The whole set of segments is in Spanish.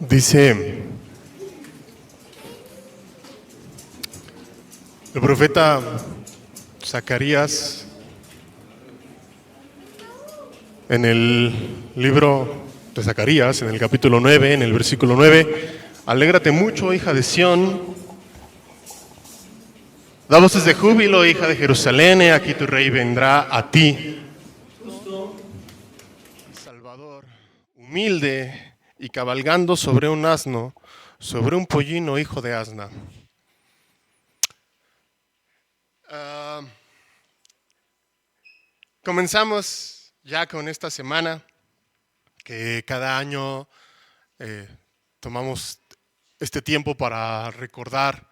Dice el profeta Zacarías en el libro de Zacarías, en el capítulo 9, en el versículo 9: alégrate mucho, hija de Sión, da voces de júbilo, hija de Jerusalén, he aquí tu rey vendrá a ti, Salvador, humilde y cabalgando sobre un asno, sobre un pollino, hijo de asna. Comenzamos ya con esta semana que cada año tomamos este tiempo para recordar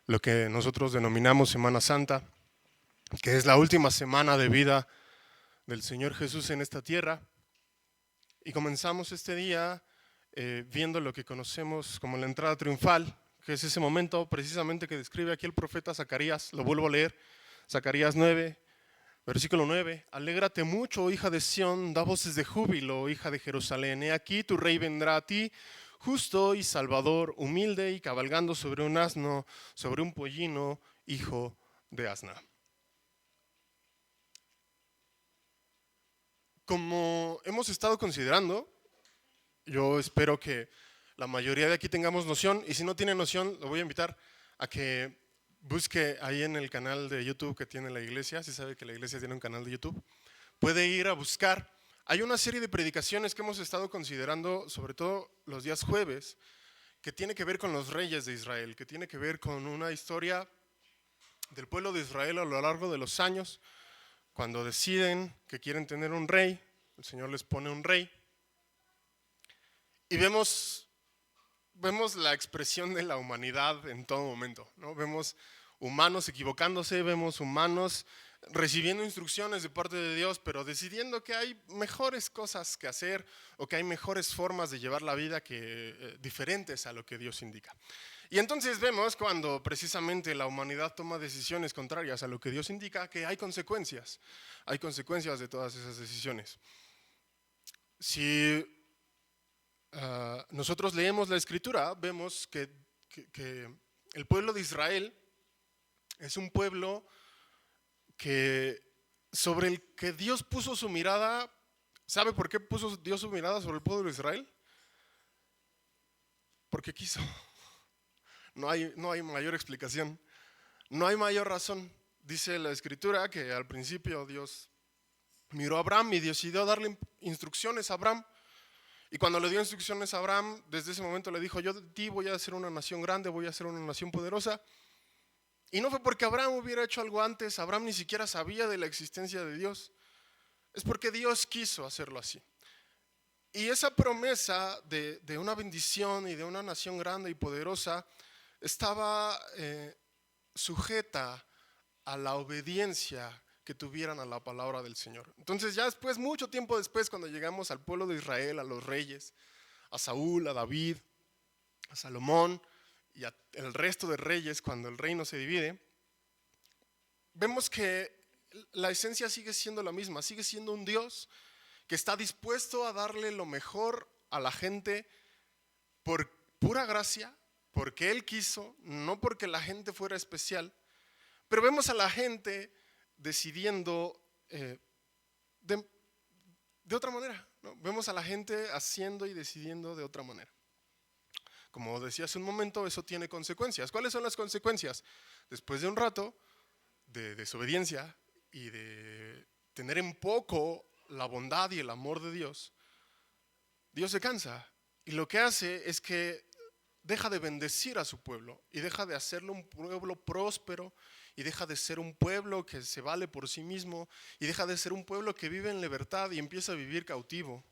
lo que nosotros denominamos Semana Santa, que es la última semana de vida del Señor Jesús en esta tierra. Y comenzamos este día viendo lo que conocemos como la entrada triunfal, que es ese momento precisamente que describe aquí el profeta Zacarías. Lo vuelvo a leer, Zacarías 9, versículo 9: alégrate mucho, hija de Sión, da voces de júbilo, hija de Jerusalén, he aquí tu rey vendrá a ti, justo y salvador, humilde y cabalgando sobre un asno, sobre un pollino, hijo de asna. Como hemos estado considerando, yo espero que la mayoría de aquí tengamos noción, y si no tiene noción, lo voy a invitar a que busque ahí en el canal de YouTube que tiene la iglesia. Si sabe que la iglesia tiene un canal de YouTube, puede ir a buscar. Hay una serie de predicaciones que hemos estado considerando, sobre todo los días jueves, que tiene que ver con los reyes de Israel, que tiene que ver con una historia del pueblo de Israel a lo largo de los años. Cuando deciden que quieren tener un rey, el Señor les pone un rey. Y vemos la expresión de la humanidad en todo momento, ¿no? Vemos humanos equivocándose, vemos humanos recibiendo instrucciones de parte de Dios, pero decidiendo que hay mejores cosas que hacer o que hay mejores formas de llevar la vida diferentes a lo que Dios indica. Y entonces vemos cuando precisamente la humanidad toma decisiones contrarias a lo que Dios indica, que hay consecuencias de todas esas decisiones. Si nosotros leemos la escritura, vemos que el pueblo de Israel es un pueblo sobre el que Dios puso su mirada. ¿Sabe por qué puso Dios su mirada sobre el pueblo de Israel? Porque quiso. No hay mayor explicación, no hay mayor razón. Dice la escritura que al principio Dios miró a Abraham y decidió darle instrucciones a Abraham. Y cuando le dio instrucciones a Abraham, desde ese momento le dijo: yo de ti voy a hacer una nación grande, voy a hacer una nación poderosa. Y no fue porque Abraham hubiera hecho algo antes, Abraham ni siquiera sabía de la existencia de Dios. Es porque Dios quiso hacerlo así. Y esa promesa de una bendición y de una nación grande y poderosa estaba sujeta a la obediencia que tuvieran a la palabra del Señor. Entonces ya después, mucho tiempo después, cuando llegamos al pueblo de Israel, a los reyes, a Saúl, a David, a Salomón y al resto de reyes, cuando el reino se divide, vemos que la esencia sigue siendo la misma, sigue siendo un Dios que está dispuesto a darle lo mejor a la gente por pura gracia, porque Él quiso, no porque la gente fuera especial. Pero vemos a la gente decidiendo de otra manera, ¿no? Vemos a la gente haciendo y decidiendo de otra manera. Como decía hace un momento, eso tiene consecuencias. ¿Cuáles son las consecuencias? Después de un rato de desobediencia y de tener en poco la bondad y el amor de Dios, Dios se cansa y lo que hace es que deja de bendecir a su pueblo y deja de hacerlo un pueblo próspero y deja de ser un pueblo que se vale por sí mismo y deja de ser un pueblo que vive en libertad y empieza a vivir cautivo.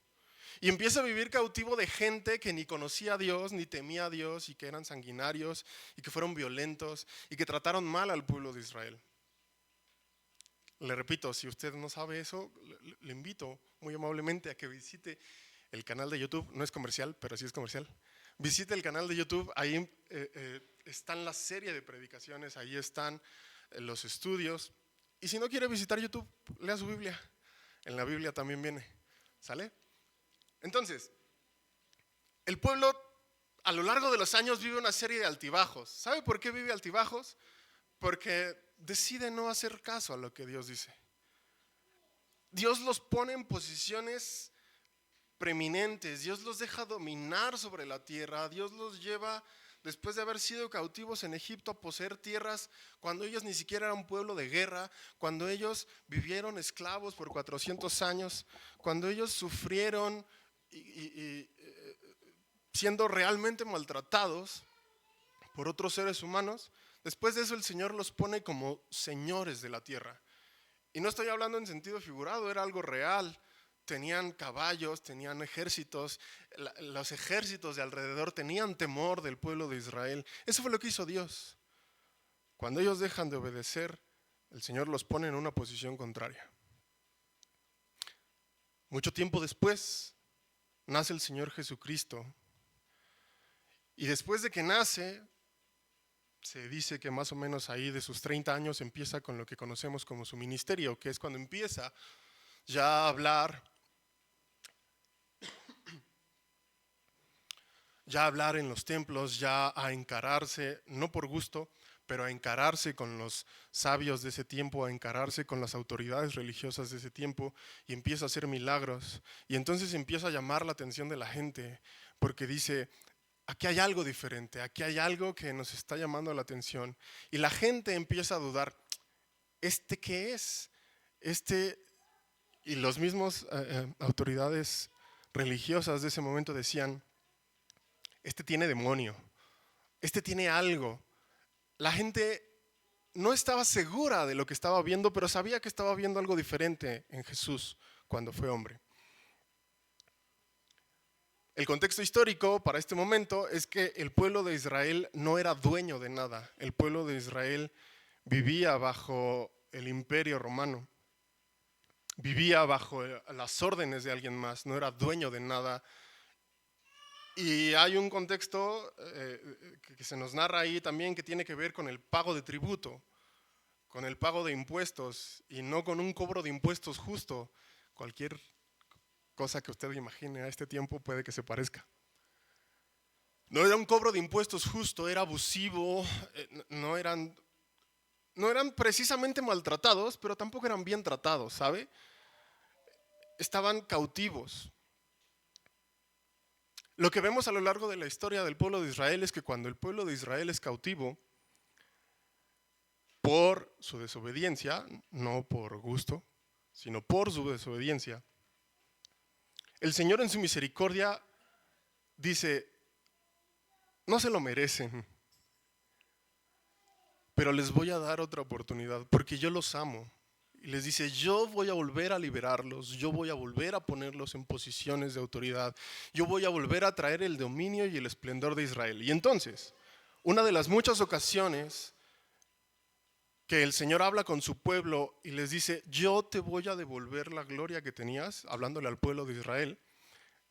Y empieza a vivir cautivo de gente que ni conocía a Dios, ni temía a Dios, y que eran sanguinarios, y que fueron violentos, y que trataron mal al pueblo de Israel. Le repito, si usted no sabe eso, le invito muy amablemente a que visite el canal de YouTube. No es comercial, pero sí es comercial. Visite el canal de YouTube, ahí están la serie de predicaciones, ahí están los estudios. Y si no quiere visitar YouTube, lea su Biblia. En la Biblia también viene, ¿sale? Entonces, el pueblo a lo largo de los años vive una serie de altibajos. ¿Sabe por qué vive altibajos? Porque decide no hacer caso a lo que Dios dice. Dios los pone en posiciones preeminentes, Dios los deja dominar sobre la tierra, Dios los lleva, después de haber sido cautivos en Egipto, a poseer tierras cuando ellos ni siquiera eran un pueblo de guerra, cuando ellos vivieron esclavos por 400 años, cuando ellos sufrieron siendo realmente maltratados por otros seres humanos. Después de eso el Señor los pone como señores de la tierra. Y no estoy hablando en sentido figurado, era algo real. Tenían caballos, tenían ejércitos, los ejércitos de alrededor tenían temor del pueblo de Israel. Eso fue lo que hizo Dios. Cuando ellos dejan de obedecer, el Señor los pone en una posición contraria. Mucho tiempo después, nace el Señor Jesucristo. Y después de que nace, se dice que más o menos ahí de sus 30 años empieza con lo que conocemos como su ministerio, que es cuando empieza ya a hablar en los templos, ya a encararse, no por gusto, pero a encararse con los sabios de ese tiempo, a encararse con las autoridades religiosas de ese tiempo, y empieza a hacer milagros. Y entonces empieza a llamar la atención de la gente, porque dice: aquí hay algo diferente, aquí hay algo que nos está llamando la atención. Y la gente empieza a dudar: ¿este qué es? Y los mismos autoridades religiosas de ese momento decían: este tiene demonio, este tiene algo. La gente no estaba segura de lo que estaba viendo, pero sabía que estaba viendo algo diferente en Jesús cuando fue hombre. El contexto histórico para este momento es que el pueblo de Israel no era dueño de nada. El pueblo de Israel vivía bajo el imperio romano, vivía bajo las órdenes de alguien más, no era dueño de nada. Y hay un contexto que se nos narra ahí también, que tiene que ver con el pago de tributo, con el pago de impuestos, y no con un cobro de impuestos justo. Cualquier cosa que usted imagine a este tiempo puede que se parezca. No era un cobro de impuestos justo, era abusivo, no eran precisamente maltratados, pero tampoco eran bien tratados, ¿sabe? Estaban cautivos. Lo que vemos a lo largo de la historia del pueblo de Israel es que cuando el pueblo de Israel es cautivo, por su desobediencia, no por gusto, sino por su desobediencia, el Señor en su misericordia dice: no se lo merecen, pero les voy a dar otra oportunidad porque yo los amo. Y les dice: yo voy a volver a liberarlos, yo voy a volver a ponerlos en posiciones de autoridad, yo voy a volver a traer el dominio y el esplendor de Israel. Y entonces, una de las muchas ocasiones que el Señor habla con su pueblo y les dice: yo te voy a devolver la gloria que tenías, hablándole al pueblo de Israel,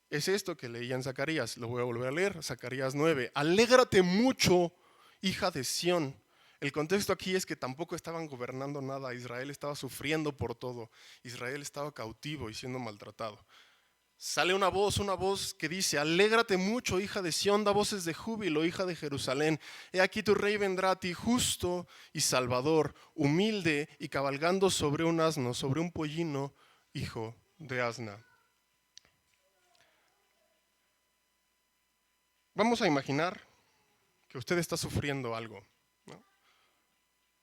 es esto que leía en Zacarías. Lo voy a volver a leer, Zacarías 9. Alégrate mucho, hija de Sión. El contexto aquí es que tampoco estaban gobernando nada. Israel estaba sufriendo por todo. Israel estaba cautivo y siendo maltratado. Sale una voz que dice: alégrate mucho, hija de Sión, da voces de júbilo, hija de Jerusalén. He aquí tu rey vendrá a ti, justo y salvador, humilde y cabalgando sobre un asno, sobre un pollino, hijo de asna. Vamos a imaginar que usted está sufriendo algo, ¿no?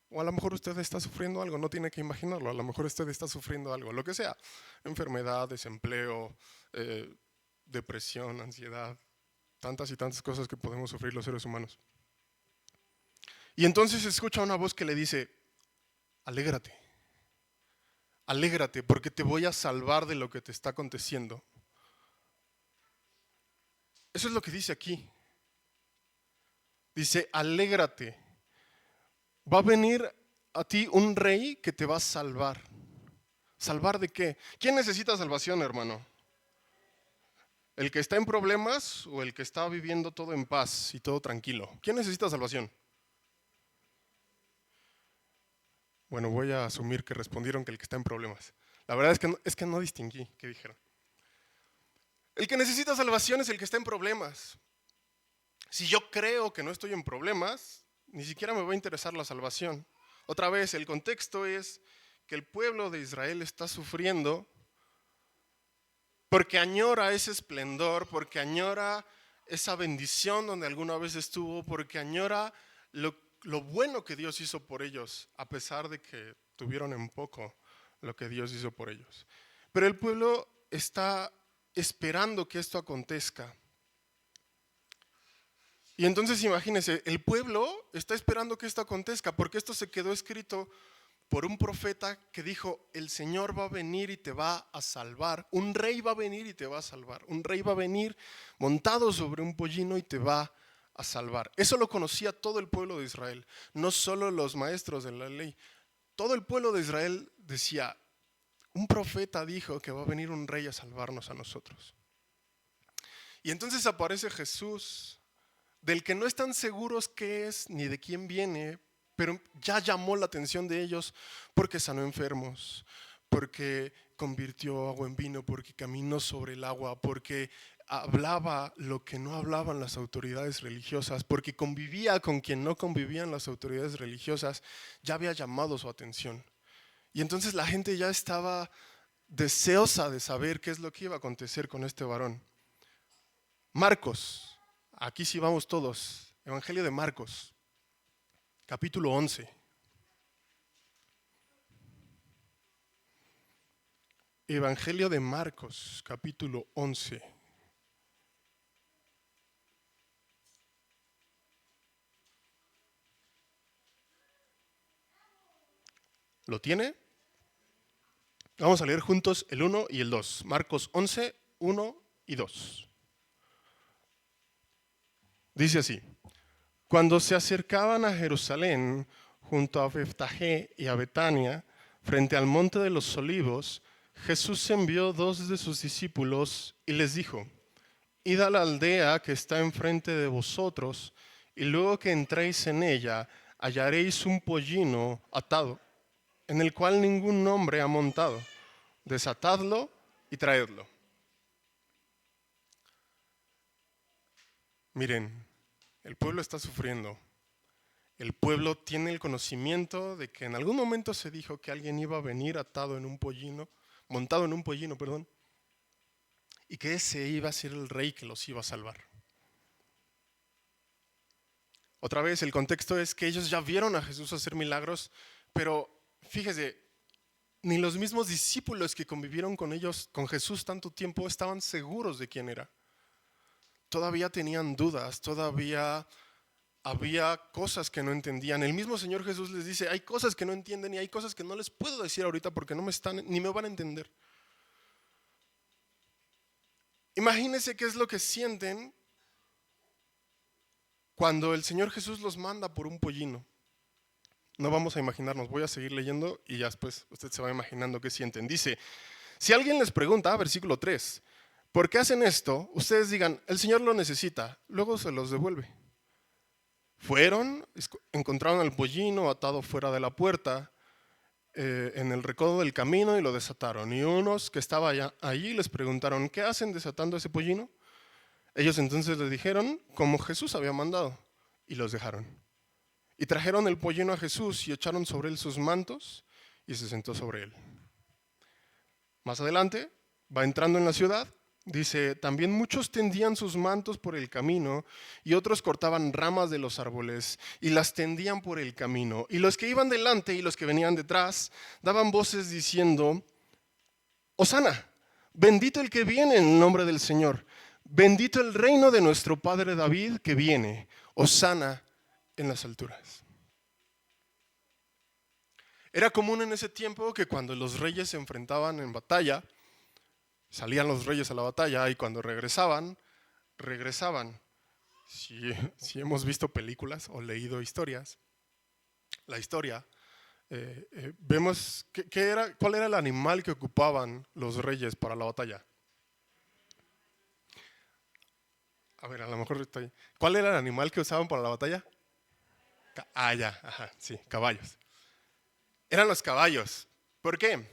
O a lo mejor usted está sufriendo algo, no tiene que imaginarlo, a lo mejor usted está sufriendo algo, lo que sea: enfermedad, desempleo, depresión, ansiedad, tantas y tantas cosas que podemos sufrir los seres humanos. Y entonces escucha una voz que le dice: alégrate, alégrate, porque te voy a salvar de lo que te está aconteciendo. Eso es lo que dice aquí. Dice: alégrate, va a venir a ti un rey que te va a salvar. ¿Salvar de qué? ¿Quién necesita salvación, hermano? ¿El que está en problemas o el que está viviendo todo en paz y todo tranquilo? ¿Quién necesita salvación? Bueno, voy a asumir que respondieron que el que está en problemas. La verdad es que no distinguí qué dijeron. El que necesita salvación es el que está en problemas. Si yo creo que no estoy en problemas, ni siquiera me va a interesar la salvación. Otra vez, el contexto es que el pueblo de Israel está sufriendo porque añora ese esplendor, porque añora esa bendición donde alguna vez estuvo, porque añora lo bueno que Dios hizo por ellos, a pesar de que tuvieron en poco lo que Dios hizo por ellos. Pero el pueblo está esperando que esto acontezca. Y entonces imagínense, el pueblo está esperando que esto acontezca, porque esto se quedó escrito por un profeta que dijo, el Señor va a venir y te va a salvar, un rey va a venir y te va a salvar, un rey va a venir montado sobre un pollino y te va a salvar. Eso lo conocía todo el pueblo de Israel, no solo los maestros de la ley. Todo el pueblo de Israel decía, un profeta dijo que va a venir un rey a salvarnos a nosotros. Y entonces aparece Jesús, del que no están seguros qué es ni de quién viene, pero ya llamó la atención de ellos porque sanó enfermos, porque convirtió agua en vino, porque caminó sobre el agua, porque hablaba lo que no hablaban las autoridades religiosas, porque convivía con quien no convivían las autoridades religiosas. Ya había llamado su atención. Y entonces la gente ya estaba deseosa de saber qué es lo que iba a acontecer con este varón. Marcos, aquí sí vamos todos, Evangelio de Marcos, capítulo 11. Evangelio de Marcos, capítulo 11. ¿Lo tiene? Vamos a leer juntos el 1 y el 2. Marcos 11, 1 y 2. Dice así: Cuando se acercaban a Jerusalén, junto a Betfagé y a Betania, frente al monte de los Olivos, Jesús envió 2 de sus discípulos y les dijo: Id a la aldea que está enfrente de vosotros, y luego que entréis en ella, hallaréis un pollino atado, en el cual ningún hombre ha montado. Desatadlo y traedlo. Miren, el pueblo está sufriendo. El pueblo tiene el conocimiento de que en algún momento se dijo que alguien iba a venir atado en un pollino, montado en un pollino, perdón, y que ese iba a ser el rey que los iba a salvar. Otra vez, el contexto es que ellos ya vieron a Jesús hacer milagros, pero fíjese, ni los mismos discípulos que convivieron con ellos, con Jesús tanto tiempo, estaban seguros de quién era. Todavía tenían dudas, todavía había cosas que no entendían. El mismo Señor Jesús les dice, hay cosas que no entienden y hay cosas que no les puedo decir ahorita porque no me están, ni me van a entender. Imagínense qué es lo que sienten cuando el Señor Jesús los manda por un pollino. No vamos a imaginarnos, voy a seguir leyendo y ya después usted se va imaginando qué sienten. Dice, si alguien les pregunta, versículo 3, ¿por qué hacen esto? Ustedes digan, el Señor lo necesita, luego se los devuelve. Fueron, encontraron al pollino atado fuera de la puerta, en el recodo del camino, y lo desataron. Y unos que estaban allí les preguntaron, ¿qué hacen desatando ese pollino? Ellos entonces les dijeron, como Jesús había mandado, y los dejaron. Y trajeron el pollino a Jesús y echaron sobre él sus mantos y se sentó sobre él. Más adelante, va entrando en la ciudad, dice, también muchos tendían sus mantos por el camino y otros cortaban ramas de los árboles y las tendían por el camino. Y los que iban delante y los que venían detrás daban voces diciendo, Hosana, bendito el que viene en nombre del Señor, bendito el reino de nuestro padre David que viene, Hosana en las alturas. Era común en ese tiempo que cuando los reyes se enfrentaban en batalla, salían los reyes a la batalla y cuando regresaban. Si hemos visto películas o leído historias, la historia, vemos cuál era el animal que ocupaban los reyes para la batalla. A ver, a lo mejor estoy. ¿Cuál era el animal que usaban para la batalla? Ya, ajá, sí, caballos. Eran los caballos. ¿Por qué?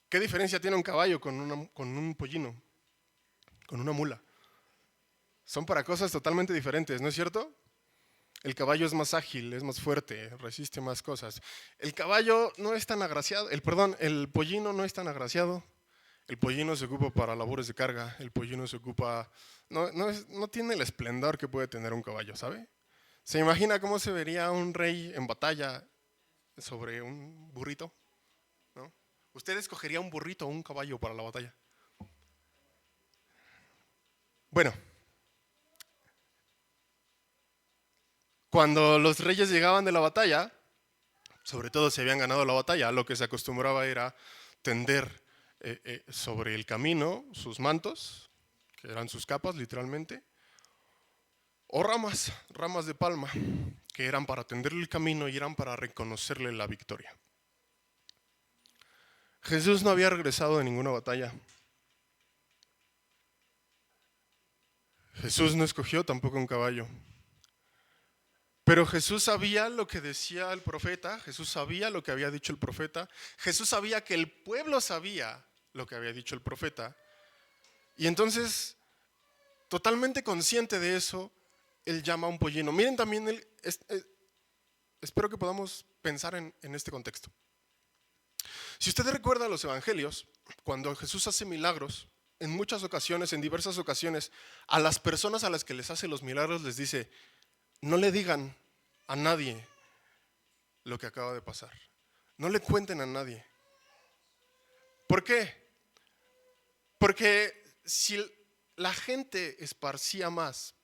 ¿Qué diferencia tiene un caballo con un pollino? Con una mula. Son para cosas totalmente diferentes, ¿no es cierto? El caballo es más ágil, es más fuerte, resiste más cosas. El caballo no es tan agraciado, el pollino no es tan agraciado. El pollino se ocupa para labores de carga, el pollino se ocupa, no tiene el esplendor que puede tener un caballo, ¿sabe? ¿Se imagina cómo se vería un rey en batalla sobre un burrito? ¿No? ¿Usted escogería un burrito o un caballo para la batalla? Bueno, cuando los reyes llegaban de la batalla, sobre todo si habían ganado la batalla, lo que se acostumbraba era tender sobre el camino sus mantos, que eran sus capas literalmente, o ramas de palma, que eran para tenderle el camino y eran para reconocerle la victoria. Jesús no había regresado de ninguna batalla. Jesús no escogió tampoco un caballo. Pero Jesús sabía lo que decía el profeta, Jesús sabía lo que había dicho el profeta, Jesús sabía que el pueblo sabía lo que había dicho el profeta. Y entonces, totalmente consciente de eso, él llama a un pollino. Miren también, espero que podamos pensar en este contexto. Si usted recuerda los evangelios, cuando Jesús hace milagros, en muchas ocasiones, en diversas ocasiones, a las personas a las que les hace los milagros les dice: no le digan a nadie lo que acaba de pasar. No le cuenten a nadie. ¿Por qué? Porque si la gente esparcía más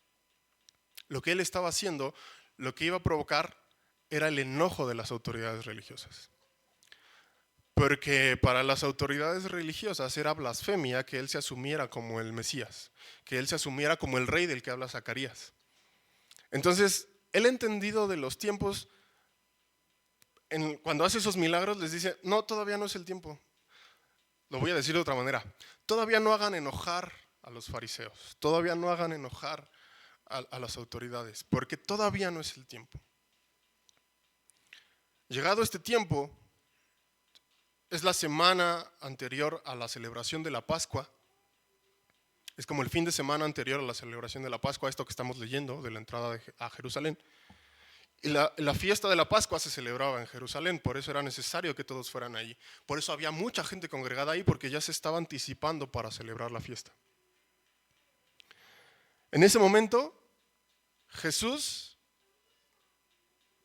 lo que él estaba haciendo, lo que iba a provocar era el enojo de las autoridades religiosas. Porque para las autoridades religiosas era blasfemia que él se asumiera como el Mesías, que él se asumiera como el rey del que habla Zacarías. Entonces, el entendido de los tiempos, cuando hace esos milagros les dice: no, todavía no es el tiempo. Lo voy a decir de otra manera: todavía no hagan enojar a los fariseos, todavía no hagan enojar a las autoridades, porque todavía no es el tiempo. Llegado este tiempo, es la semana anterior a la celebración de la Pascua. Es como el fin de semana anterior a la celebración de la Pascua, esto que estamos leyendo de la entrada a Jerusalén. Y la fiesta de la Pascua se celebraba en Jerusalén, por eso era necesario que todos fueran allí. Por eso había mucha gente congregada ahí, porque ya se estaba anticipando para celebrar la fiesta. En ese momento, Jesús,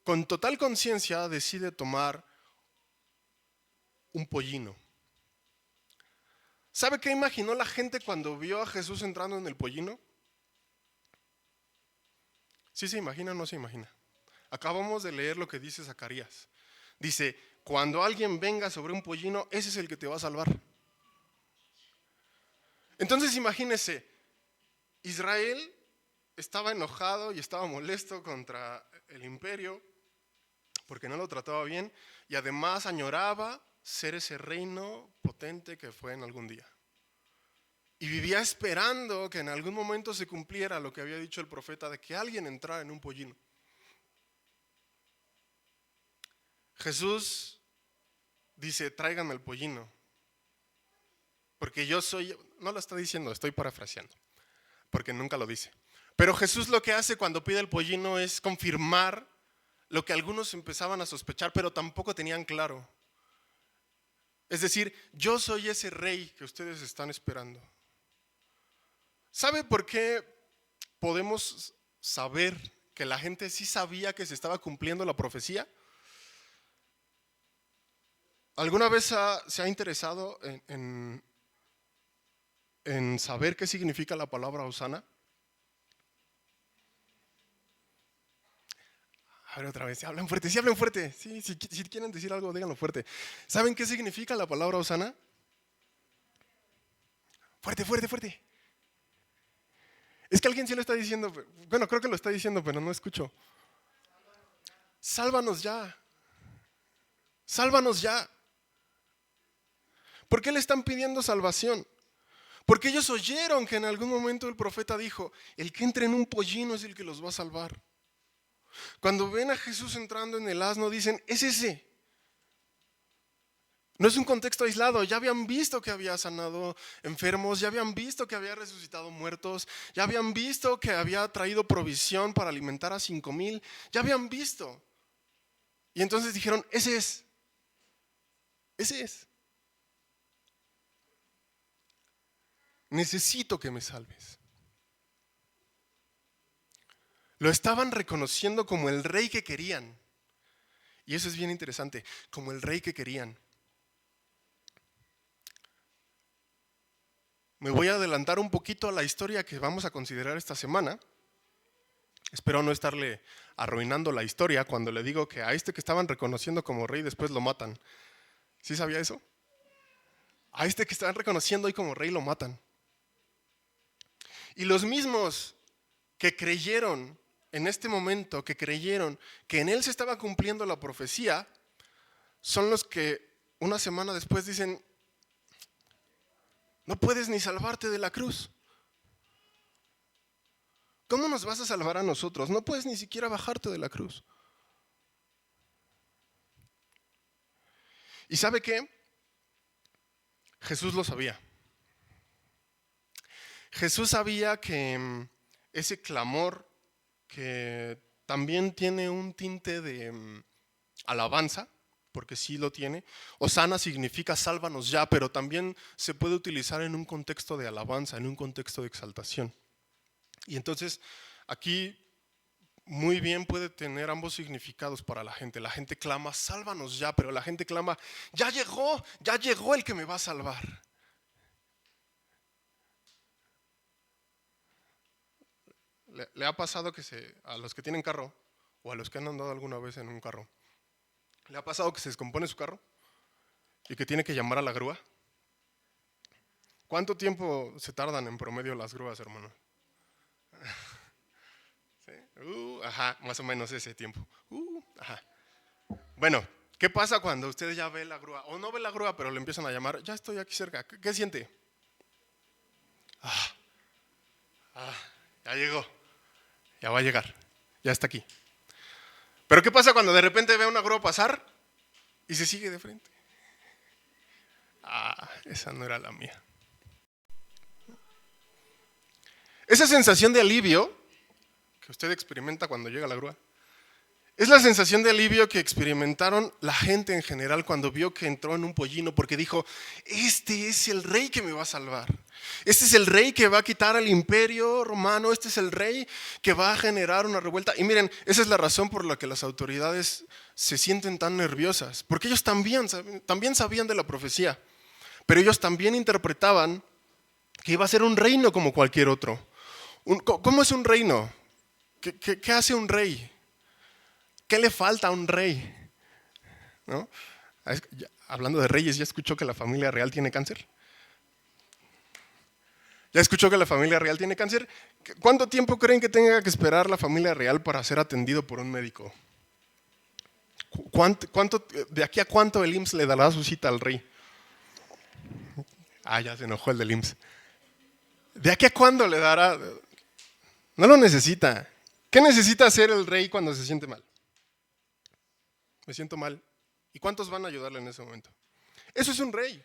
con total conciencia, decide tomar un pollino. ¿Sabe qué imaginó la gente cuando vio a Jesús entrando en el pollino? ¿Sí se imagina o no se imagina? Acabamos de leer lo que dice Zacarías. Dice: cuando alguien venga sobre un pollino, ese es el que te va a salvar. Entonces imagínese, Israel estaba enojado y estaba molesto contra el imperio porque no lo trataba bien, y además añoraba ser ese reino potente que fue en algún día. Y vivía esperando que en algún momento se cumpliera lo que había dicho el profeta, de que alguien entrara en un pollino. Jesús dice: tráiganme el pollino, porque yo soy, no lo está diciendo, estoy parafraseando, porque nunca lo dice. Pero Jesús lo que hace cuando pide el pollino es confirmar lo que algunos empezaban a sospechar, pero tampoco tenían claro. Es decir, yo soy ese rey que ustedes están esperando. ¿Sabe por qué podemos saber que la gente sí sabía que se estaba cumpliendo la profecía? ¿Alguna vez se ha interesado en saber qué significa la palabra Hosana? A ver, otra vez, hablen fuerte, sí, hablen fuerte. Sí, si quieren decir algo, díganlo fuerte. ¿Saben qué significa la palabra Hosana? Fuerte, fuerte, fuerte. Es que alguien sí lo está diciendo. Bueno, creo que lo está diciendo, pero no escucho. Sálvanos ya. Sálvanos ya. ¿Por qué le están pidiendo salvación? Porque ellos oyeron que en algún momento el profeta dijo: el que entre en un pollino es el que los va a salvar. Cuando ven a Jesús entrando en el asno, dicen: es ese. No es un contexto aislado, ya habían visto que había sanado enfermos, ya habían visto que había resucitado muertos, ya habían visto que había traído provisión para alimentar a 5,000, ya habían visto. Y entonces dijeron, ese es. Necesito que me salves. Lo estaban reconociendo como el rey que querían. Y eso es bien interesante, como el rey que querían. Me voy a adelantar un poquito a la historia que vamos a considerar esta semana. Espero no estarle arruinando la historia cuando le digo que a este que estaban reconociendo como rey después lo matan. ¿Sí sabía eso? A este que estaban reconociendo hoy como rey lo matan. Y los mismos que creyeron en este momento, que creyeron que en él se estaba cumpliendo la profecía, son los que una semana después dicen, no puedes ni salvarte de la cruz. ¿Cómo nos vas a salvar a nosotros? No puedes ni siquiera bajarte de la cruz. ¿Y sabe qué? Jesús lo sabía. Jesús sabía que ese clamor, que también tiene un tinte de alabanza, porque sí lo tiene. Hosana significa sálvanos ya, pero también se puede utilizar en un contexto de alabanza, en un contexto de exaltación. Y entonces aquí muy bien puede tener ambos significados para la gente. La gente clama, sálvanos ya, pero la gente clama, ya llegó el que me va a salvar. ¿Le ha pasado que a los que tienen carro, o a los que han andado alguna vez en un carro, le ha pasado que se descompone su carro y que tiene que llamar a la grúa? ¿Cuánto tiempo se tardan en promedio las grúas, hermano? ¿Sí? Ajá, más o menos ese tiempo. Ajá. Bueno, ¿qué pasa cuando usted ya ve la grúa? O no ve la grúa, pero le empiezan a llamar, ya estoy aquí cerca. ¿Qué siente? Ya llegó, ya va a llegar, ya está aquí. Pero ¿qué pasa cuando de repente ve una grúa pasar y se sigue de frente? Esa no era la mía. Esa sensación de alivio que usted experimenta cuando llega la grúa es la sensación de alivio que experimentaron la gente en general cuando vio que entró en un pollino, porque dijo, este es el rey que me va a salvar. Este es el rey que va a quitar al imperio romano, este es el rey que va a generar una revuelta. Y miren, esa es la razón por la que las autoridades se sienten tan nerviosas, porque ellos también sabían de la profecía, pero ellos también interpretaban que iba a ser un reino como cualquier otro. ¿Cómo es un reino? ¿Qué hace un rey? ¿Qué le falta a un rey? ¿No? Hablando de reyes, ¿ya escuchó que la familia real tiene cáncer? ¿Ya escuchó que la familia real tiene cáncer? ¿Cuánto tiempo creen que tenga que esperar la familia real para ser atendido por un médico? ¿De aquí a cuánto el IMSS le dará su cita al rey? Ya se enojó el del IMSS. ¿De aquí a cuándo le dará? No lo necesita. ¿Qué necesita hacer el rey cuando se siente mal? Me siento mal. ¿Y cuántos van a ayudarle en ese momento? Eso es un rey.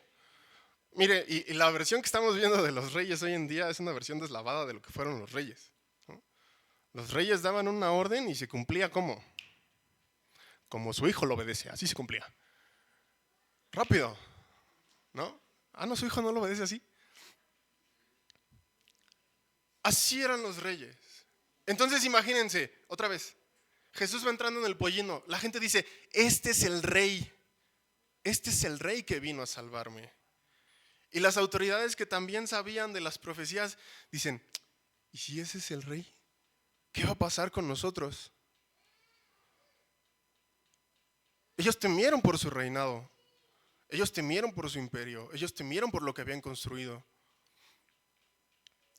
Mire, y la versión que estamos viendo de los reyes hoy en día es una versión deslavada de lo que fueron los reyes, ¿no? Los reyes daban una orden y se cumplía ¿cómo? Como su hijo lo obedece, así se cumplía. Rápido, ¿no? No, su hijo no lo obedece así. Así eran los reyes. Entonces imagínense, otra vez, Jesús va entrando en el pollino. La gente dice, este es el rey que vino a salvarme. Y las autoridades que también sabían de las profecías dicen, ¿y si ese es el rey? ¿Qué va a pasar con nosotros? Ellos temieron por su reinado, ellos temieron por su imperio, ellos temieron por lo que habían construido.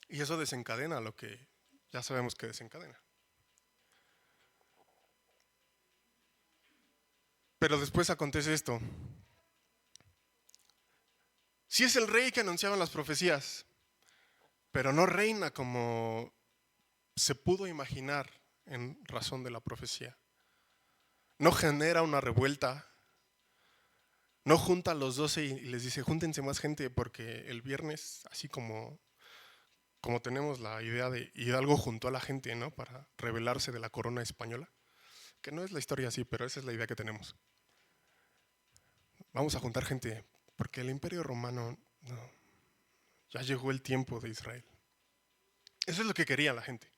Y eso desencadena lo que ya sabemos que desencadena. Pero después acontece esto. Sí es el rey que anunciaban las profecías, pero no reina como se pudo imaginar en razón de la profecía. No genera una revuelta, No junta a los 12 y les dice, júntense más gente porque el viernes, así como tenemos la idea de Hidalgo juntó a la gente, ¿no? Para rebelarse de la corona española, que no es la historia así, pero esa es la idea que tenemos. Vamos a juntar gente porque el Imperio Romano, no, ya llegó el tiempo de Israel. Eso es lo que quería la gente.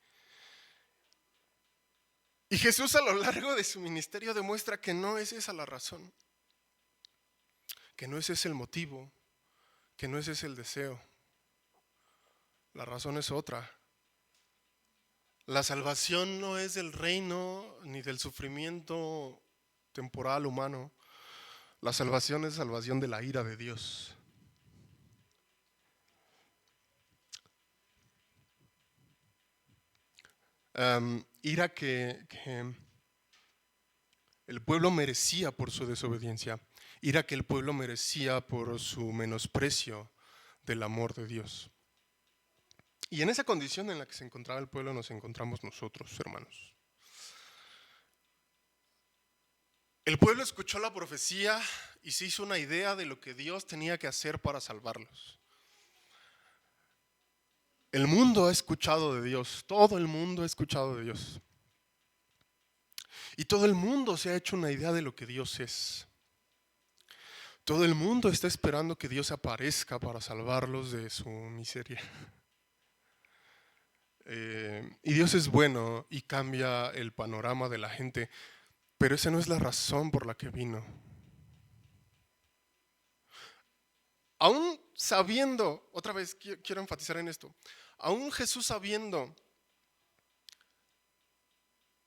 Y Jesús a lo largo de su ministerio demuestra que no es esa la razón, que no ese es el motivo, que no ese es el deseo. La razón es otra. La salvación no es del reino ni del sufrimiento temporal humano. La salvación es salvación de la ira de Dios. Ira que el pueblo merecía por su desobediencia. Ira que el pueblo merecía por su menosprecio del amor de Dios. Y en esa condición en la que se encontraba el pueblo nos encontramos nosotros, hermanos. El pueblo escuchó la profecía y se hizo una idea de lo que Dios tenía que hacer para salvarlos. El mundo ha escuchado de Dios, todo el mundo ha escuchado de Dios. Y todo el mundo se ha hecho una idea de lo que Dios es. Todo el mundo está esperando que Dios aparezca para salvarlos de su miseria. Y Dios es bueno y cambia el panorama de la gente, pero esa no es la razón por la que vino. Aún sabiendo, otra vez quiero enfatizar en esto, aún Jesús sabiendo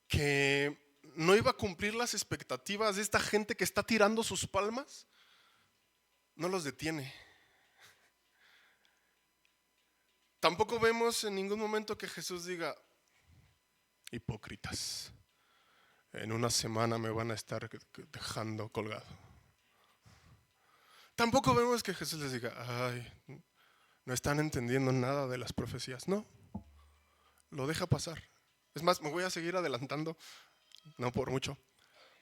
que no iba a cumplir las expectativas de esta gente que está tirando sus palmas, no los detiene. Tampoco vemos en ningún momento que Jesús diga, hipócritas, en una semana me van a estar dejando colgado. Tampoco vemos que Jesús les diga, ay, no están entendiendo nada de las profecías. No, lo deja pasar. Es más, me voy a seguir adelantando, no por mucho.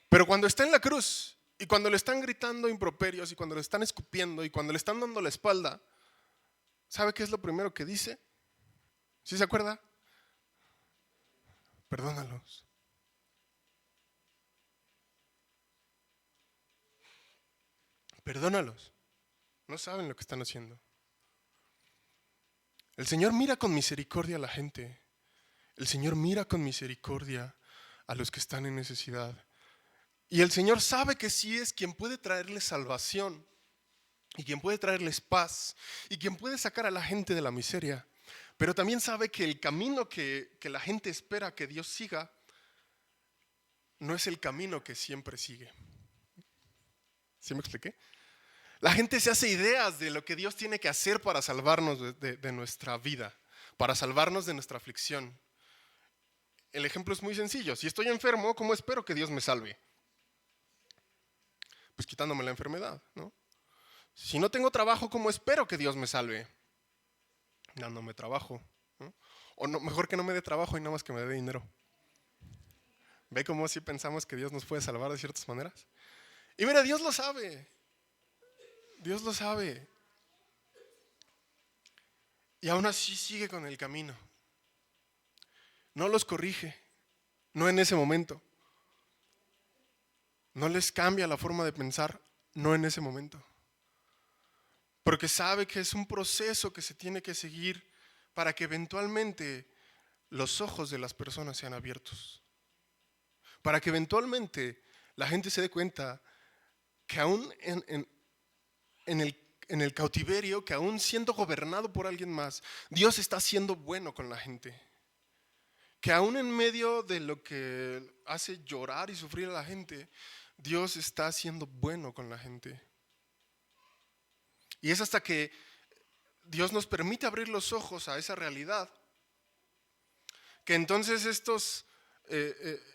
Pero cuando está en la cruz y cuando le están gritando improperios y cuando le están escupiendo y cuando le están dando la espalda, ¿sabe qué es lo primero que dice? ¿Sí se acuerda? Perdónalos. Perdónalos. No saben lo que están haciendo. El Señor mira con misericordia a la gente. El Señor mira con misericordia a los que están en necesidad. Y el Señor sabe que sí es quien puede traerles salvación y quien puede traerles paz y quien puede sacar a la gente de la miseria. Pero también sabe que el camino que la gente espera que Dios siga no es el camino que siempre sigue. ¿Sí me expliqué? La gente se hace ideas de lo que Dios tiene que hacer para salvarnos de nuestra vida, para salvarnos de nuestra aflicción. El ejemplo es muy sencillo. Si estoy enfermo, ¿cómo espero que Dios me salve? Pues quitándome la enfermedad, ¿no? Si no tengo trabajo, ¿cómo espero que Dios me salve? Dándome trabajo, ¿no? O no, mejor que no me dé trabajo y nada más que me dé dinero. ¿Ve cómo así pensamos que Dios nos puede salvar de ciertas maneras? Y mira, Dios lo sabe. Dios lo sabe. Y aún así sigue con el camino. No los corrige, no en ese momento. No les cambia la forma de pensar, no en ese momento. Porque sabe que es un proceso que se tiene que seguir para que eventualmente los ojos de las personas sean abiertos. Para que eventualmente la gente se dé cuenta que aún en el cautiverio, que aún siendo gobernado por alguien más, Dios está siendo bueno con la gente. Que aún en medio de lo que hace llorar y sufrir a la gente, Dios está siendo bueno con la gente. Y es hasta que Dios nos permite abrir los ojos a esa realidad, que entonces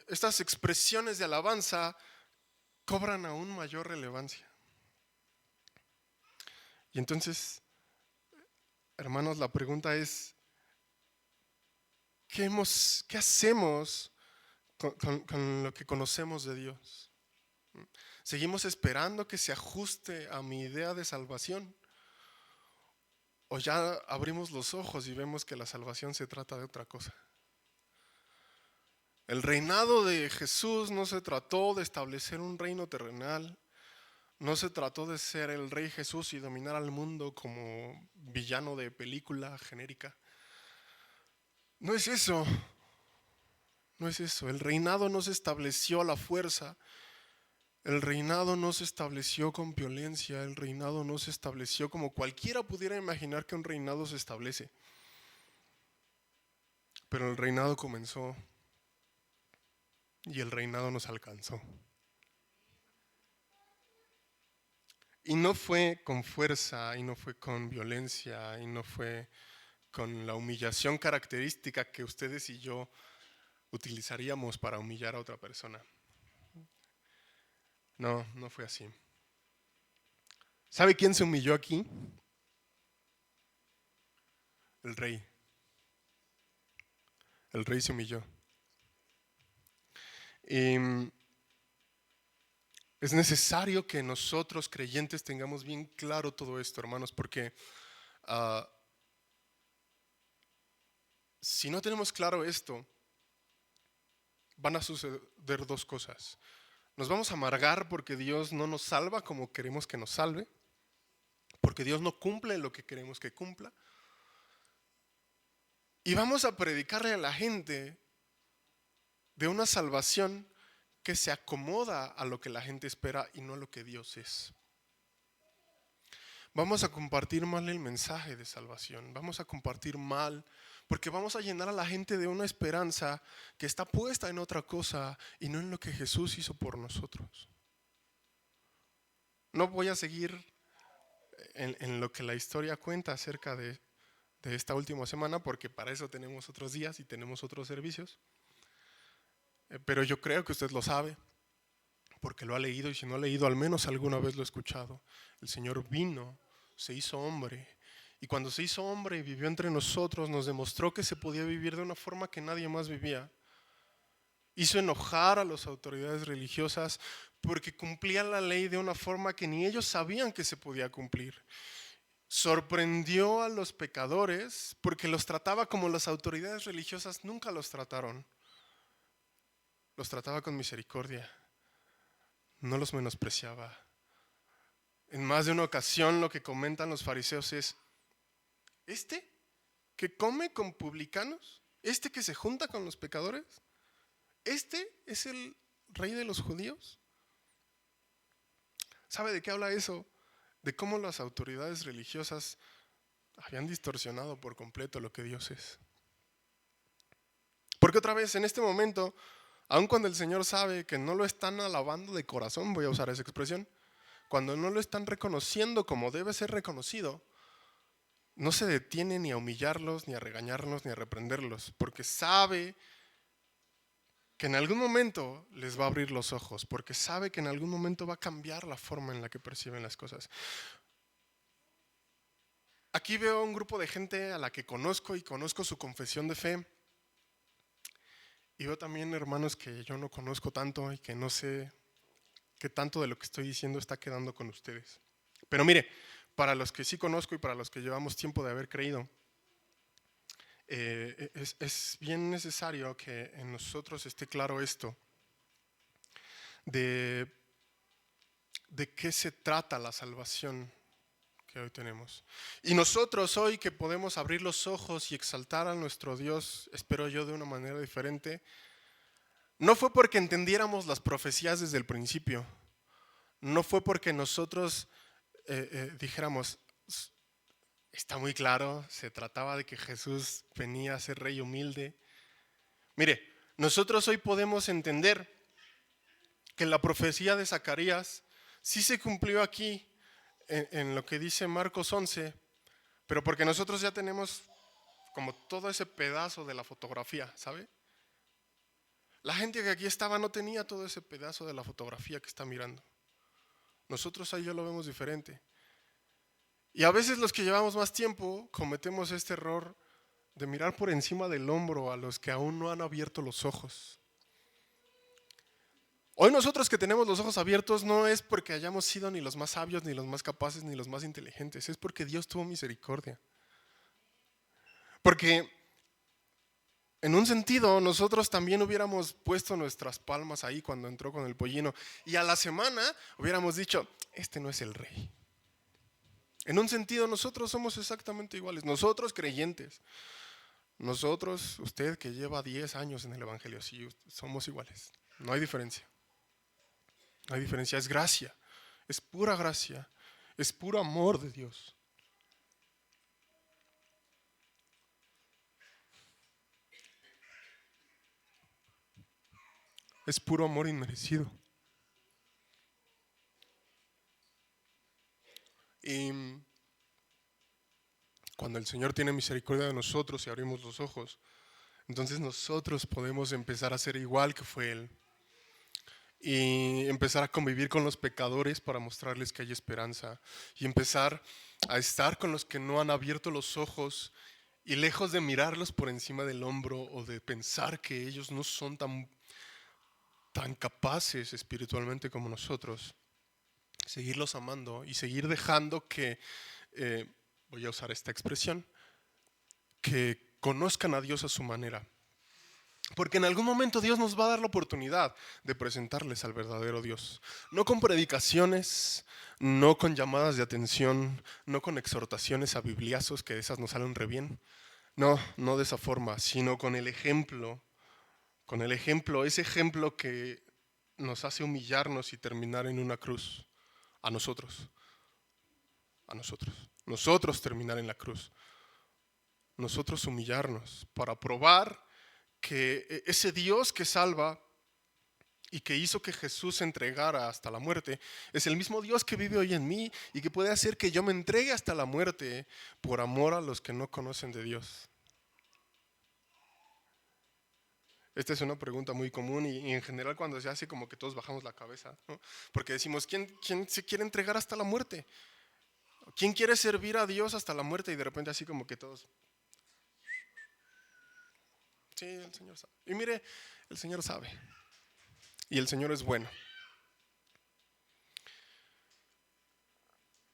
estas expresiones de alabanza cobran aún mayor relevancia. Y entonces, hermanos, la pregunta es, ¿qué hacemos con lo que conocemos de Dios? ¿Seguimos esperando que se ajuste a mi idea de salvación? ¿O ya abrimos los ojos y vemos que la salvación se trata de otra cosa? El reinado de Jesús no se trató de establecer un reino terrenal, no se trató de ser el rey Jesús y dominar al mundo como villano de película genérica. No es eso, no es eso. El reinado no se estableció a la fuerza, el reinado no se estableció con violencia, el reinado no se estableció como cualquiera pudiera imaginar que un reinado se establece. Pero el reinado comenzó y el reinado nos alcanzó. Y no fue con fuerza, y no fue con violencia, y no fue con la humillación característica que ustedes y yo utilizaríamos para humillar a otra persona. No, no fue así. ¿Sabe quién se humilló aquí? El rey. El rey se humilló. Y es necesario que nosotros creyentes tengamos bien claro todo esto, hermanos, porque si no tenemos claro esto, van a suceder dos cosas. Nos vamos a amargar porque Dios no nos salva como queremos que nos salve, porque Dios no cumple lo que queremos que cumpla. Y vamos a predicarle a la gente de una salvación que se acomoda a lo que la gente espera y no a lo que Dios es. Vamos a compartir mal el mensaje de salvación, vamos a compartir mal, porque vamos a llenar a la gente de una esperanza que está puesta en otra cosa y no en lo que Jesús hizo por nosotros. No voy a seguir en lo que la historia cuenta acerca de esta última semana, porque para eso tenemos otros días y tenemos otros servicios. Pero yo creo que usted lo sabe, porque lo ha leído, y si no ha leído, al menos alguna vez lo ha escuchado. El Señor vino, se hizo hombre, y cuando se hizo hombre y vivió entre nosotros, nos demostró que se podía vivir de una forma que nadie más vivía. Hizo enojar a las autoridades religiosas porque cumplían la ley de una forma que ni ellos sabían que se podía cumplir. Sorprendió a los pecadores porque los trataba como las autoridades religiosas nunca los trataron. Los trataba con misericordia, no los menospreciaba. En más de una ocasión lo que comentan los fariseos es: ¿este que come con publicanos? ¿Este que se junta con los pecadores? ¿Este es el rey de los judíos? ¿Sabe de qué habla eso? De cómo las autoridades religiosas habían distorsionado por completo lo que Dios es. Porque otra vez, en este momento, aun cuando el Señor sabe que no lo están alabando de corazón, voy a usar esa expresión, cuando no lo están reconociendo como debe ser reconocido, no se detiene ni a humillarlos, ni a regañarlos, ni a reprenderlos, porque sabe que en algún momento les va a abrir los ojos, porque sabe que en algún momento va a cambiar la forma en la que perciben las cosas. Aquí veo un grupo de gente a la que conozco y conozco su confesión de fe. Y veo también hermanos que yo no conozco tanto y que no sé qué tanto de lo que estoy diciendo está quedando con ustedes. Pero mire, para los que sí conozco y para los que llevamos tiempo de haber creído, es bien necesario que en nosotros esté claro esto, de qué se trata la salvación que hoy tenemos. Y nosotros hoy que podemos abrir los ojos y exaltar a nuestro Dios, espero yo de una manera diferente, no fue porque entendiéramos las profecías desde el principio, no fue porque nosotros dijéramos: está muy claro, se trataba de que Jesús venía a ser rey humilde. Mire, nosotros hoy podemos entender que la profecía de Zacarías sí se cumplió aquí en lo que dice Marcos 11, pero porque nosotros ya tenemos como todo ese pedazo de la fotografía, ¿sabe? La gente que aquí estaba no tenía todo ese pedazo de la fotografía que está mirando. Nosotros ahí ya lo vemos diferente. Y a veces los que llevamos más tiempo cometemos este error de mirar por encima del hombro a los que aún no han abierto los ojos. Hoy nosotros que tenemos los ojos abiertos no es porque hayamos sido ni los más sabios, ni los más capaces, ni los más inteligentes. Es porque Dios tuvo misericordia. Porque en un sentido nosotros también hubiéramos puesto nuestras palmas ahí cuando entró con el pollino. Y a la semana hubiéramos dicho, este no es el rey. En un sentido nosotros somos exactamente iguales. Nosotros creyentes. Nosotros, usted que lleva 10 años en el Evangelio, sí, somos iguales. No hay diferencia. No hay diferencia, es gracia, es pura gracia, es puro amor de Dios. Es puro amor inmerecido. Y cuando el Señor tiene misericordia de nosotros y abrimos los ojos, entonces nosotros podemos empezar a ser igual que fue Él. Y empezar a convivir con los pecadores para mostrarles que hay esperanza. Y empezar a estar con los que no han abierto los ojos. Y lejos de mirarlos por encima del hombro o de pensar que ellos no son tan capaces espiritualmente como nosotros, seguirlos amando y seguir dejando que, voy a usar esta expresión, que conozcan a Dios a su manera. Porque en algún momento Dios nos va a dar la oportunidad de presentarles al verdadero Dios. No con predicaciones, no con llamadas de atención, no con exhortaciones a bibliazos, que esas nos salen re bien. No, no de esa forma, sino con el ejemplo. Con el ejemplo, ese ejemplo que nos hace humillarnos y terminar en una cruz. A nosotros. A nosotros. Nosotros terminar en la cruz. Nosotros humillarnos para probar que ese Dios que salva y que hizo que Jesús se entregara hasta la muerte, es el mismo Dios que vive hoy en mí y que puede hacer que yo me entregue hasta la muerte por amor a los que no conocen de Dios. Esta es una pregunta muy común y en general cuando se hace como que todos bajamos la cabeza, ¿no? Porque decimos, ¿quién se quiere entregar hasta la muerte? ¿Quién quiere servir a Dios hasta la muerte? Y de repente así como que todos, sí, el Señor sabe. Y mire, el Señor sabe. Y el Señor es bueno.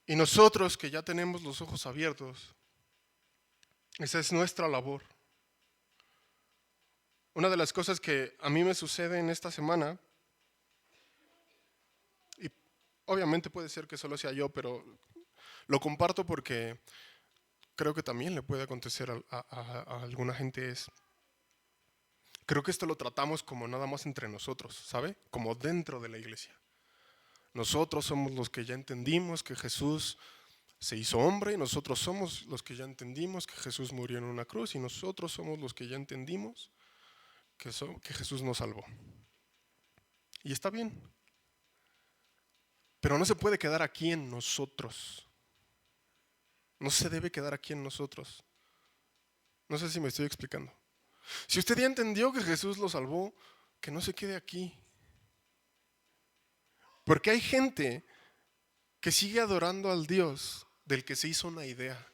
Y nosotros que ya tenemos los ojos abiertos, esa es nuestra labor. Una de las cosas que a mí me sucede en esta semana, y obviamente puede ser que solo sea yo, pero lo comparto porque creo que también le puede acontecer a alguna gente, es, creo que esto lo tratamos como nada más entre nosotros, ¿sabe? Como dentro de la iglesia. Nosotros somos los que ya entendimos que Jesús se hizo hombre y nosotros somos los que ya entendimos que Jesús murió en una cruz y nosotros somos los que ya entendimos que Jesús nos salvó. Y está bien, pero no se puede quedar aquí en nosotros. No se debe quedar aquí en nosotros. No sé si me estoy explicando. Si usted ya entendió que Jesús lo salvó, que no se quede aquí. Porque hay gente que sigue adorando al Dios del que se hizo una idea.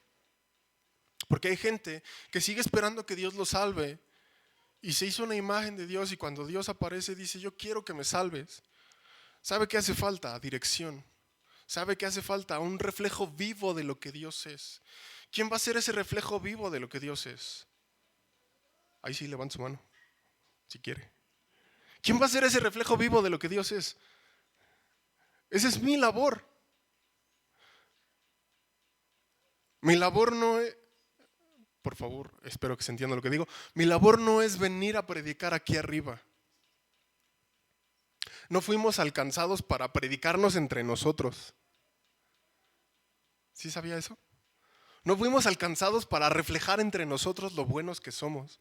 Porque hay gente que sigue esperando que Dios lo salve y se hizo una imagen de Dios y cuando Dios aparece dice, yo quiero que me salves. ¿Sabe qué hace falta? Dirección. ¿Sabe qué hace falta? Un reflejo vivo de lo que Dios es. ¿Quién va a ser ese reflejo vivo de lo que Dios es? Ahí sí, levanta su mano, si quiere. ¿Quién va a ser ese reflejo vivo de lo que Dios es? Esa es mi labor. Mi labor no es, por favor, espero que se entienda lo que digo. Mi labor no es venir a predicar aquí arriba. No fuimos alcanzados para predicarnos entre nosotros. ¿Sí sabía eso? No fuimos alcanzados para reflejar entre nosotros lo buenos que somos.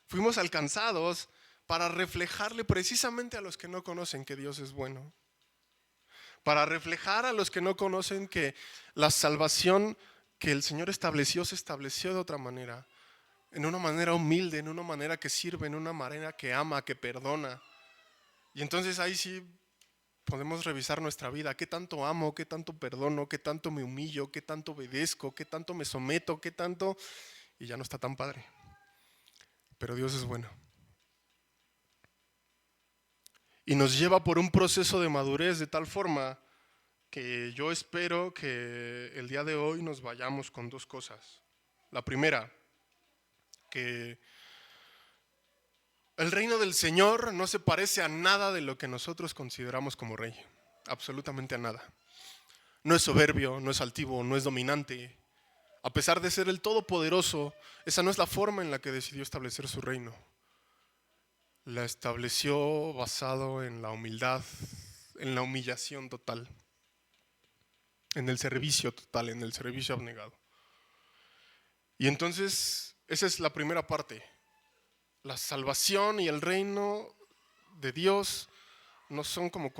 Fuimos alcanzados para reflejarle precisamente a los que no conocen que Dios es bueno. Para reflejar a los que no conocen que la salvación que el Señor estableció se estableció de otra manera. En una manera humilde, en una manera que sirve, en una manera que ama, que perdona. Y entonces ahí sí podemos revisar nuestra vida. ¿Qué tanto amo? ¿Qué tanto perdono? ¿Qué tanto me humillo? ¿Qué tanto obedezco? ¿Qué tanto me someto? ¿Qué tanto? Y ya no está tan padre. Pero Dios es bueno. y nos lleva por un proceso de madurez de tal forma que yo espero que el día de hoy nos vayamos con dos cosas. La primera, que el reino del Señor no se parece a nada de lo que nosotros consideramos como rey, absolutamente a nada. No es soberbio, no es altivo, no es dominante. A pesar de ser el Todopoderoso, esa no es la forma en la que decidió establecer su reino. La estableció basado en la humildad, en la humillación total, en el servicio total, en el servicio abnegado. Y entonces, esa es la primera parte. La salvación y el reino de Dios no son como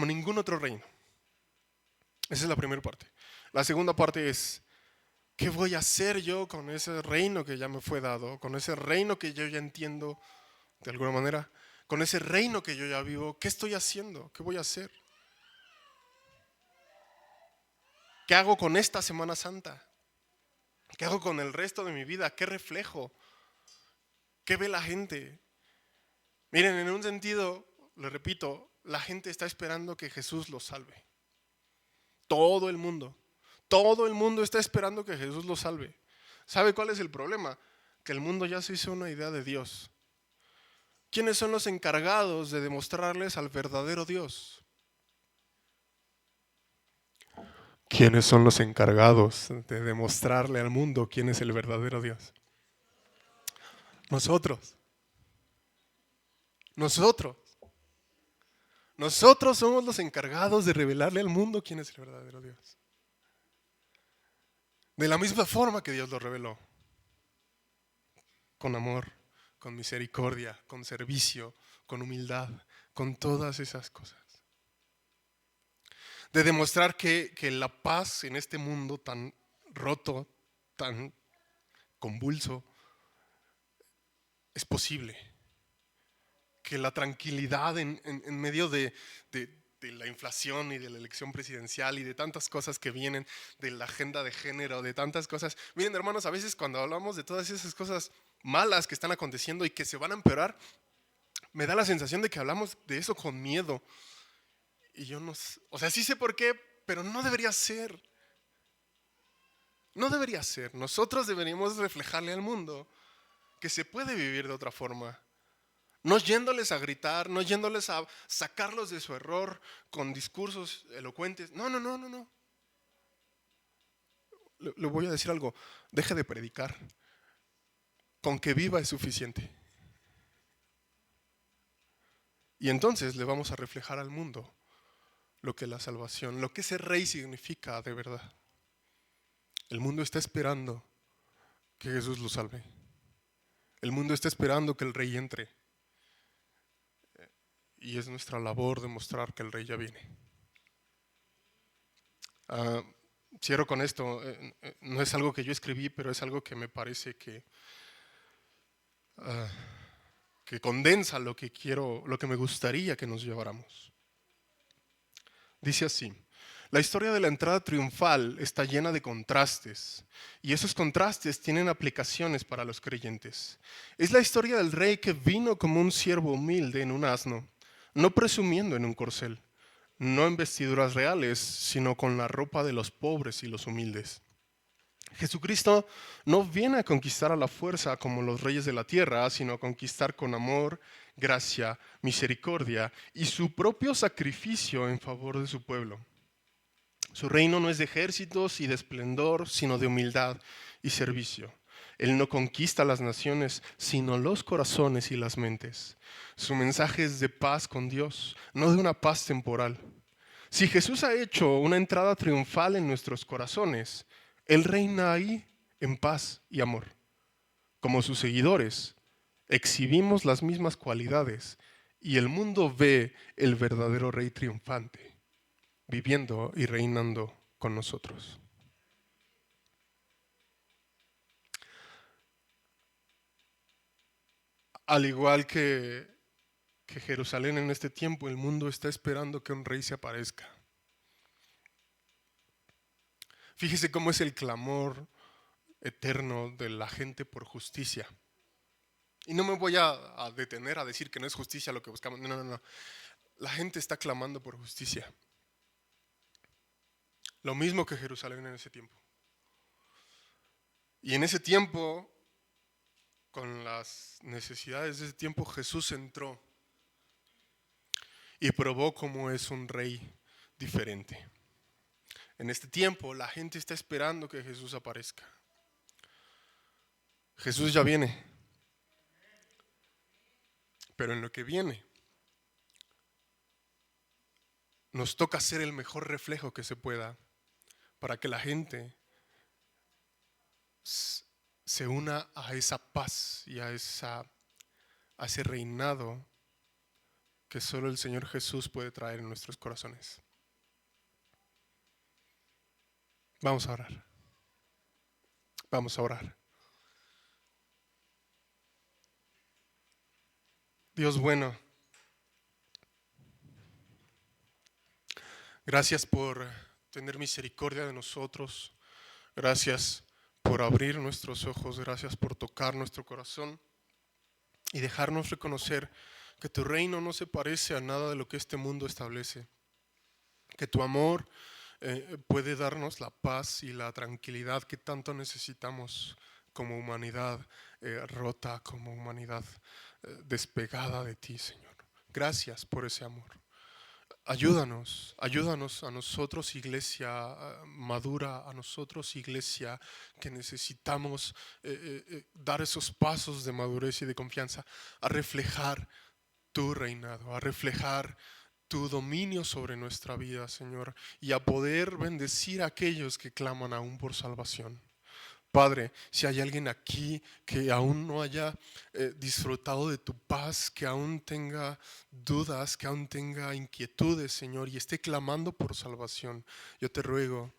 ningún otro reino. Esa es la primera parte. La segunda parte es, ¿qué voy a hacer yo con ese reino que ya me fue dado? Con ese reino que yo ya entiendo de alguna manera, con ese reino que yo ya vivo. ¿Qué estoy haciendo? ¿Qué voy a hacer? ¿Qué hago con esta Semana Santa? ¿Qué hago con el resto de mi vida? ¿Qué reflejo? ¿Qué ve la gente? Miren, en un sentido, le repito, la gente está esperando que Jesús los salve. Todo el mundo está esperando que Jesús los salve. ¿Sabe cuál es el problema? Que el mundo ya se hizo una idea de Dios. ¿Quiénes son los encargados de demostrarles al verdadero Dios? ¿Quiénes son los encargados de demostrarle al mundo quién es el verdadero Dios? Nosotros. Nosotros somos los encargados de revelarle al mundo quién es el verdadero Dios. De la misma forma que Dios lo reveló. Con amor, con misericordia, con servicio, con humildad, con todas esas cosas. De demostrar que la paz en este mundo tan roto, tan convulso, es posible. Que la tranquilidad en medio de la inflación y de la elección presidencial y de tantas cosas que vienen, de la agenda de género, de tantas cosas. Miren, hermanos, a veces cuando hablamos de todas esas cosas malas que están aconteciendo y que se van a empeorar, me da la sensación de que hablamos de eso con miedo. Y yo no sé, o sea, sí sé por qué, pero no debería ser. No debería ser. Nosotros deberíamos reflejarle al mundo que se puede vivir de otra forma. No yéndoles a gritar, no yéndoles a sacarlos de su error con discursos elocuentes. No. Le voy a decir algo. Deje de predicar. Con que viva es suficiente. Y entonces le vamos a reflejar al mundo lo que la salvación, lo que ese rey significa de verdad. El mundo está esperando que Jesús lo salve. El mundo está esperando que el rey entre. Y es nuestra labor demostrar que el rey ya viene. Cierro con esto. No es algo que yo escribí, pero es algo que me parece que condensa lo que quiero, lo que me gustaría que nos lleváramos. Dice así: la historia de la entrada triunfal está llena de contrastes, y esos contrastes tienen aplicaciones para los creyentes. Es la historia del rey que vino como un siervo humilde en un asno, no presumiendo en un corcel, no en vestiduras reales, sino con la ropa de los pobres y los humildes. Jesucristo no viene a conquistar a la fuerza como los reyes de la tierra, sino a conquistar con amor, gracia, misericordia y su propio sacrificio en favor de su pueblo. Su reino no es de ejércitos y de esplendor, sino de humildad y servicio. Él no conquista las naciones, sino los corazones y las mentes. Su mensaje es de paz con Dios, no de una paz temporal. Si Jesús ha hecho una entrada triunfal en nuestros corazones, Él reina ahí en paz y amor. Como sus seguidores, exhibimos las mismas cualidades y el mundo ve el verdadero rey triunfante, viviendo y reinando con nosotros. Al igual que Jerusalén en este tiempo, el mundo está esperando que un rey se aparezca. Fíjese cómo es el clamor eterno de la gente por justicia. Y no me voy a detener a decir que no es justicia lo que buscamos. No. la gente está clamando por justicia. Lo mismo que Jerusalén en ese tiempo. Y en ese tiempo, con las necesidades de ese tiempo, Jesús entró y probó cómo es un rey diferente. En este tiempo, la gente está esperando que Jesús aparezca. Jesús ya viene, pero en lo que viene, nos toca ser el mejor reflejo que se pueda para que la gente se una a esa paz y a ese reinado que solo el Señor Jesús puede traer en nuestros corazones. Vamos a orar. Vamos a orar. Dios bueno, gracias por tener misericordia de nosotros. Gracias por abrir nuestros ojos. Gracias por tocar nuestro corazón y dejarnos reconocer que tu reino no se parece a nada de lo que este mundo establece. Que tu amor puede darnos la paz y la tranquilidad que tanto necesitamos como humanidad rota, como humanidad despegada de ti, Señor. Gracias por ese amor. Ayúdanos a nosotros, iglesia madura, a nosotros, iglesia que necesitamos dar esos pasos de madurez y de confianza, a reflejar tu reinado, a reflejar tu dominio sobre nuestra vida, Señor, y a poder bendecir a aquellos que claman aún por salvación. Padre, si hay alguien aquí que aún no haya disfrutado de tu paz, que aún tenga dudas, que aún tenga inquietudes, Señor, y esté clamando por salvación, yo te ruego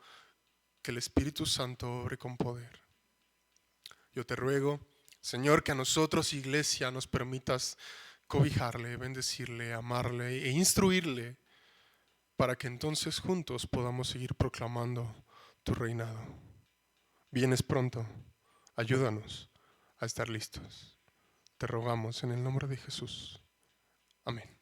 que el Espíritu Santo obre con poder. Yo te ruego, Señor, que a nosotros, iglesia, nos permitas cobijarle, bendecirle, amarle e instruirle para que entonces juntos podamos seguir proclamando tu reinado. Vienes pronto, ayúdanos a estar listos. Te rogamos en el nombre de Jesús. Amén.